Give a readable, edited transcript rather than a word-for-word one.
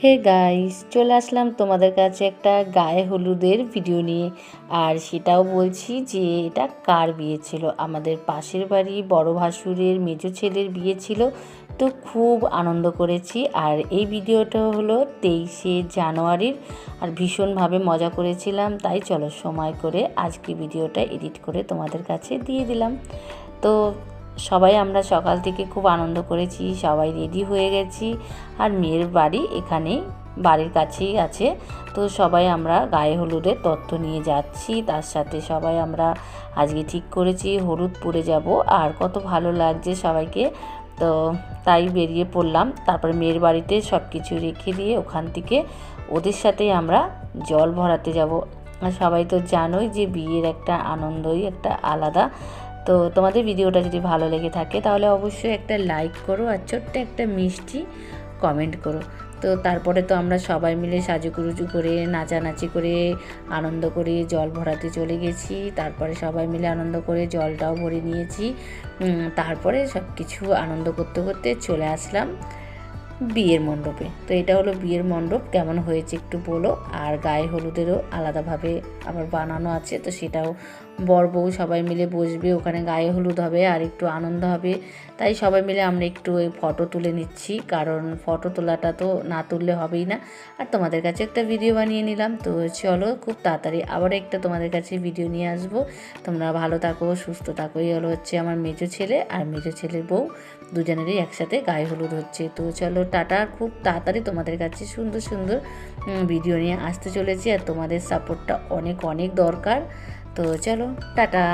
Hey guys, চলে আসলাম তোমাদের কাছে একটা গায়ে হলুদের ভিডিও নিয়ে। আর সেটাও বলছি যে এটা কার বিয়ে ছিল। আমাদের পাশের বাড়ি বড় ভাসুরের মেজো ছেলের বিয়ে ছিল, তো খুব আনন্দ করেছি। আর এই ভিডিওটা হলো 23শে জানুয়ারির, আর ভীষণভাবে মজা করেছিলাম। তাই চলো সময় করে আজকে ভিডিওটা এডিট করে তোমাদের কাছে দিয়ে দিলাম। তো সবাই আমরা সকাল থেকে খুব আনন্দ করেছি, সবাই রেডি হয়ে গেছি। আর মেয়ের বাড়ি এখানেই বাড়ির কাছেই আছে, তো সবাই আমরা গায়ে হলুদের তথ্য নিয়ে যাচ্ছি। তার সাথে সবাই আমরা আজকে ঠিক করেছি হলুদ পরে যাব, আর কত ভালো লাগছে সবাইকে। তো তাই বেরিয়ে পড়লাম। তারপরে মেয়ের বাড়িতে সব কিছু রেখে দিয়ে ওখান থেকে ওদের সাথেই আমরা জল ভরাতে যাব। আর সবাই তো জানোই যে বিয়ের একটা আনন্দই একটা আলাদা। তো তোমাদের ভিডিওটা যদি ভালো লেগে থাকে তাহলে অবশ্যই একটা লাইক করো আর ছোট্ট একটা মিষ্টি কমেন্ট করো। তো তারপরে তো আমরা সবাই মিলে সাজুগুজু করে নাচানাচি করে আনন্দ করে জল ভরাতে চলে গেছি। তারপরে সবাই মিলে আনন্দ করে জলটাও ভরে নিয়েছি। তারপরে সব কিছু আনন্দ করতে করতে চলে আসলাম বিয়ের মণ্ডপে। তো এটা হলো বিয়ের মণ্ডপ, কেমন হয়েছে একটু বলো। আর গায়ে হলুদেরও আলাদাভাবে আবার বানানো আছে, তো সেটাও বর বউ সবাই মিলে বসবে, ওখানে গায়ে হলুদ হবে আর একটু আনন্দ হবে। তাই সবাই মিলে আমরা একটু ওই ফটো তুলে নিচ্ছি, কারণ ফটো তোলাটা তো না তুললে হবেই না। আর তোমাদের কাছে একটা ভিডিও বানিয়ে নিলাম। তো চলো খুব তাড়াতাড়ি আবার একটা তোমাদের কাছে ভিডিও নিয়ে আসবো। তোমরা ভালো থাকো, সুস্থ থাকো। এই হচ্ছে আমার মেজো ছেলে আর মেজো ছেলের বউ, দুজনেরই একসাথে গায়ে হলুদ হচ্ছে। তো চলো টাটা, খুব তাড়াতাড়ি তোমাদের কাছে সুন্দর সুন্দর ভিডিও নিয়ে আসতে চলেছি। আর তোমাদের সাপোর্টটা অনেক অনেক দরকার। তো চলো টাটা।